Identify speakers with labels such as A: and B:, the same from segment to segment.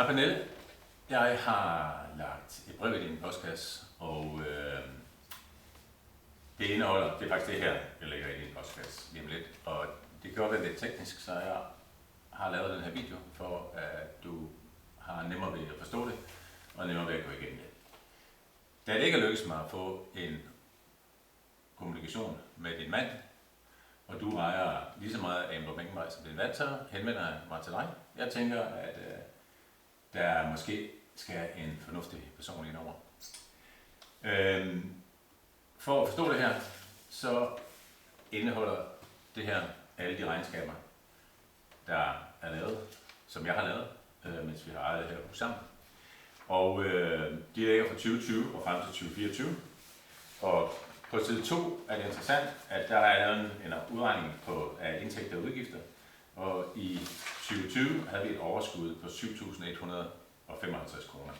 A: Hej Pernille, jeg har lagt et brev i din postkasse, og det indeholder, det er faktisk det her, jeg lægger i din postkasse lige om lidt, og det kan godt være lidt teknisk, så jeg har lavet den her video for, at du har nemmere ved at forstå det, og nemmere ved at gå igennem det. Da det ikke er lykkedes mig at få en kommunikation med din mand, og du ejer lige så meget af Amdrup Engelvej som din mand, så henvender jeg mig til dig. Jeg tænker, at der måske skal en fornuftig person ind over. For at forstå det her, så indeholder det her alle de regnskaber, der er lavet, som jeg har lavet, mens vi har ejet det her hus sammen. Og de ligger fra 2020 og frem til 2024. Og på side 2 er det interessant, at der er lavet en udregning af indtægter og udgifter. Og i 2020 havde vi et overskud på 7.155 kroner.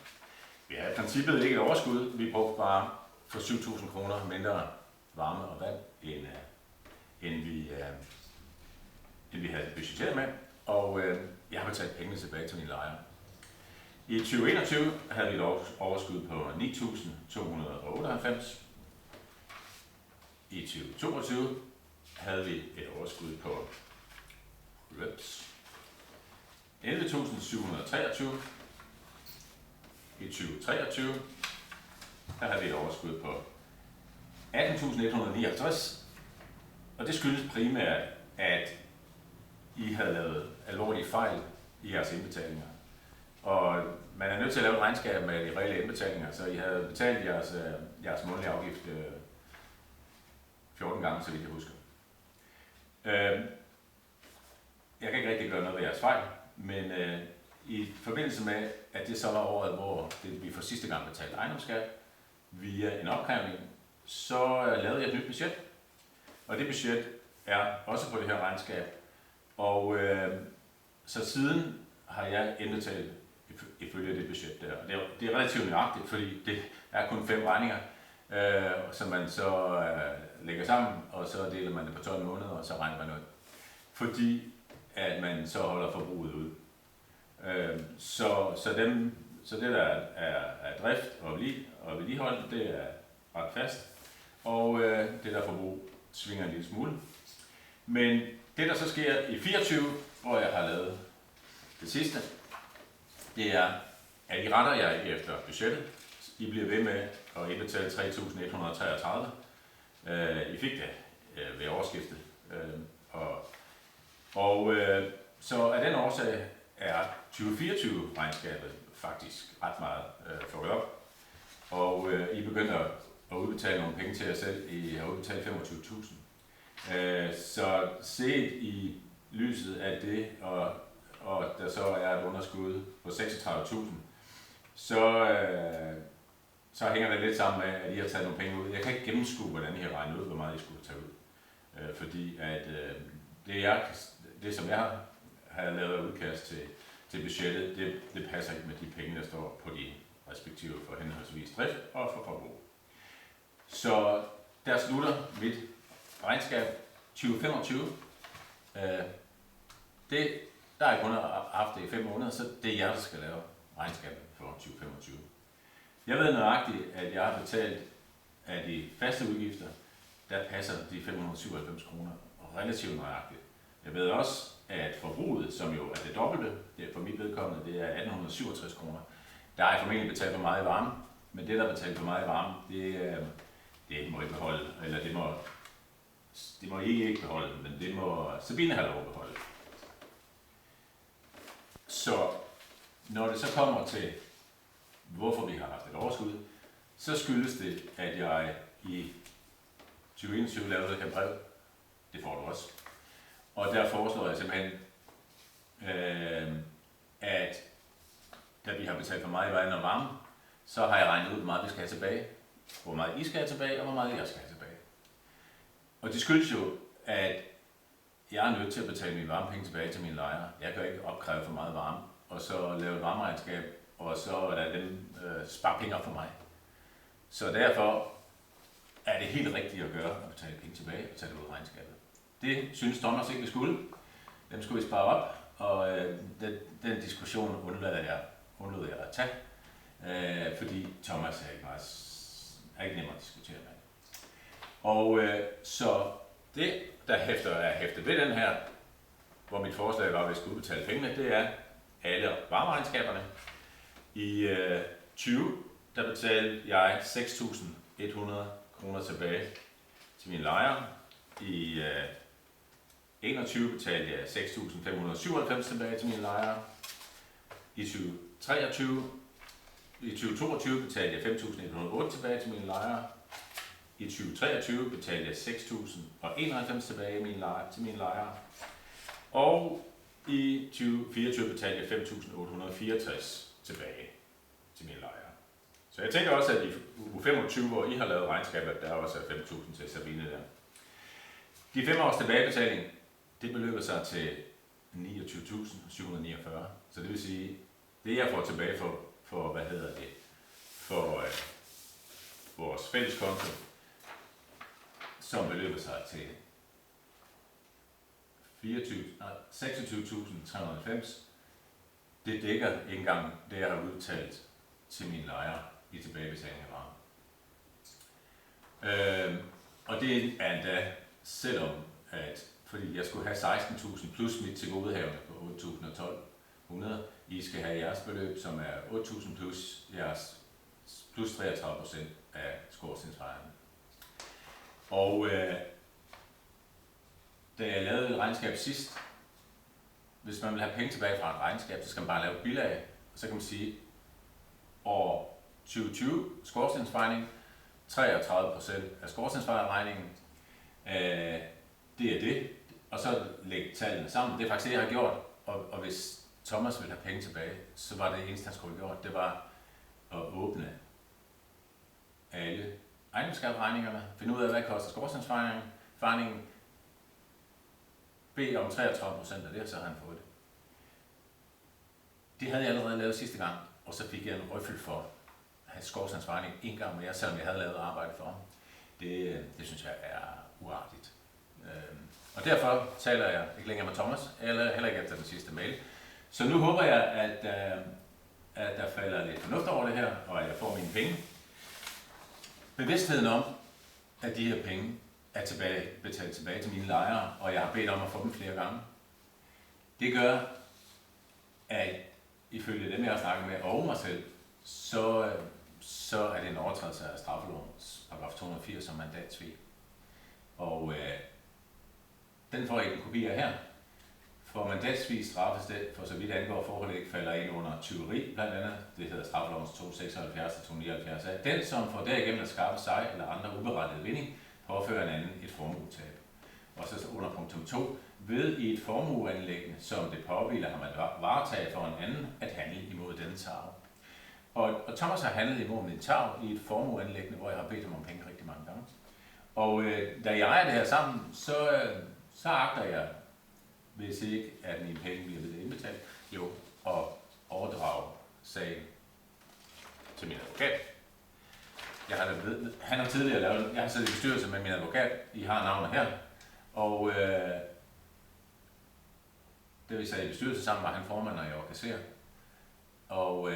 A: Vi havde i princippet ikke et overskud, vi brugte bare for 7.000 kroner mindre varme og vand, end vi havde budgetteret med. Og jeg har betalt pengene tilbage til mine lejere. I 2021 havde vi et overskud på 9.298. I 2022 havde vi et overskud på 11.723. I 2023 der havde vi et overskud på 18.159. Og det skyldes primært, at I havde lavet alvorlige fejl i jeres indbetalinger. Og man er nødt til at lave et regnskab med de reelle indbetalinger, så I havde betalt jeres månedlige afgift 14 gange, så vidt jeg husker. Jeg kan ikke rigtig gøre noget ved jeres fejl, men i forbindelse med, at det så var året, hvor vi for sidste gang betalte ejendomsskat via en opkrævning, så lavede jeg et nyt budget. Og det budget er også på det her regnskab. Og så siden har jeg indbetalt ifølge det budget der. Det er relativt nøjagtigt, fordi det er kun 5 regninger, som man så lægger sammen, og så deler man det på 12 måneder, og så regner man ud. Fordi at man så holder forbruget ud. Så det der er drift og vedligehold, det er ret fast, og det der forbrug svinger en lille smule. Men det der så sker i 24, hvor jeg har lavet det sidste, det er, at I retter jer ikke efter budgettet. I bliver ved med at indbetale 3.133. I fik det ved årsskiftet. Så af den årsag er 2024-regnskabet faktisk ret meget fået op. Og I begynder at udbetale nogle penge til jer selv. I har udbetalt 25.000. Så set i lyset af det, og der så er et underskud på 36.000, så hænger det lidt sammen med, at I har taget nogle penge ud. Jeg kan ikke gennemskue, hvordan I har regnet ud, hvor meget I skulle tage ud. Fordi at det som jeg har lavet udkast til budgettet, det passer ikke med de penge, der står på de respektive for henholdsvis drift og for forbrug. Så der slutter mit regnskab 2025. Der har jeg kun haft det i 5 måneder, så det er jer, der skal lave regnskabet for 2025. Jeg ved nøjagtigt, at jeg har betalt af de faste udgifter, der passer de 597 kroner relativt nøjagtigt. Jeg ved også, at forbruget, som jo er det dobbelte, det er for mit vedkommende, det er 1867 kroner. Der er formentlig betalt for meget i varme, men det, der er betalt for meget i varme, det må I beholde, eller det må I ikke beholde, men det må Sabine have lov at beholde. Så når det så kommer til, hvorfor vi har haft et overskud, så skyldes det, at jeg i 2021 lavede det her brev. Det får du også. Og der foreslår jeg simpelthen, at da vi har betalt for meget i vand og varme, så har jeg regnet ud, hvor meget vi skal have tilbage, hvor meget I skal have tilbage, og hvor meget jeg skal have tilbage. Og det skyldes jo, at jeg er nødt til at betale mine varmepenge tilbage til mine lejere. Jeg kan ikke opkræve for meget varme, og så lave et varmeregnskab, og så lade dem spare penge op for mig. Så derfor er det helt rigtigt at gøre at betale penge tilbage og tage det ud af regnskabet. Det synes Thomas ikke, vi skulle. Dem skulle vi spare op, og den diskussion undlader jeg undlod jeg at tage, fordi Thomas er ikke nemmere at diskutere med. Og så det, der er hæftet ved den her, hvor mit forslag var, at vi skulle udbetale pengene, det er alle varmeregnskaberne. I 20, der betalte jeg 6.100 kroner tilbage til mine lejere. I 21 betalte jeg 6.597 tilbage til mine lejere. I 2022 betalte jeg 5.108 tilbage til mine lejere. I 2023 betalte jeg 6.091 tilbage til mine lejere. Og i 2024 betalte jeg 5.864 tilbage til mine lejere. Så jeg tænker også, at i uge 25, hvor I har lavet regnskabet, der er også 5.000 til Sabine der. De 5 års tilbagebetaling, det beløber sig til 29.749. Så det vil sige, det jeg får tilbage for vores fælleskonto, som beløber sig til 26.390, det dækker ikke engang det, jeg har udbetalt til mine lejere i tilbagebetaling af varme. Og det er endda, selvom fordi jeg skulle have 16.000 plus mit tilgodehavende på 8.100. I skal have jeres beløb, som er 8.000 plus jeres plus 33% af skorstensfejerne. Og da jeg lavede et regnskab sidst, hvis man vil have penge tilbage fra et regnskab, så skal man bare lave et bilag, og så kan man sige, år 2020 skorstensfejning, 33% af skorstensfejrregningen, det er det, og så lægge tallene sammen. Det er faktisk det, jeg har gjort, og hvis Thomas ville have penge tilbage, så var det eneste, han skulle have gjort, det var at åbne alle ejendomsskatteregningerne, finde ud af, hvad koster skorstensfejringen, bede om 33% af det, så havde han fået det. Det havde jeg allerede lavet sidste gang, og så fik jeg en røffel for at have skorstensfejring en gang mere, selvom jeg havde lavet arbejde for ham. Det synes jeg er uartigt. Og derfor taler jeg ikke længere med Thomas, eller heller ikke efter den sidste mail. Så nu håber jeg, at der falder lidt fornuft over det her, og at jeg får mine penge. Bevidstheden om, at de her penge er betalt tilbage til mine lejere, og jeg har bedt om at få dem flere gange. Det gør, at ifølge dem, jeg har snakket med, og mig selv, så er det en overtrædelse af straffelovens paragraf 280 som mandatsvig. Og den får jeg en kopi af her. For mandatsvig straffes det, for så vidt angår forholdet ikke falder ind under tyveri, blandt andet. Det hedder straffelovens 276 og 279 af. Den, som får derigennem at skaffe sig eller andre uberettiget vinding, påfører en anden et formuetab. Og så under punktum 2, ved i et formueanlæggende, som det påhviler ham at varetage for en anden, at handle imod denne tarv. Og Thomas har handlet imod min tarv i et formueanlæggende, hvor jeg har bedt ham om penge rigtig mange gange. Og da jeg ejer det her sammen, så agter jeg, hvis ikke at mine penge bliver ved indbetalt, at overdrage sagen til min advokat. Han har tidligere lavet, jeg har siddet i bestyrelse med min advokat, I har navnet her, og det vi sad i bestyrelse sammen, var han formand, og jeg var kasserer. Og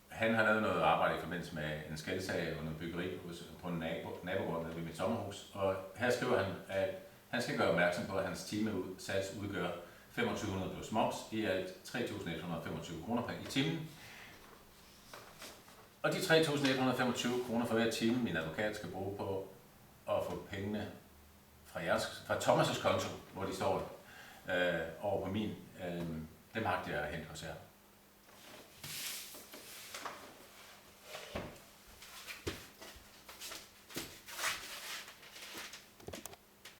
A: han har lavet noget arbejde i forbindelse med en skældsag under byggeri på en nabogård ved mit sommerhus. Og her skriver han, at han skal gøre opmærksom på, at hans timesats udgør 2.500 plus moms, i alt 3.125 kroner i timen. Og de 3.125 kroner for hver time, min advokat skal bruge på at få pengene fra Thomas' konto, hvor de står over på min, dem har jeg hente hos jer.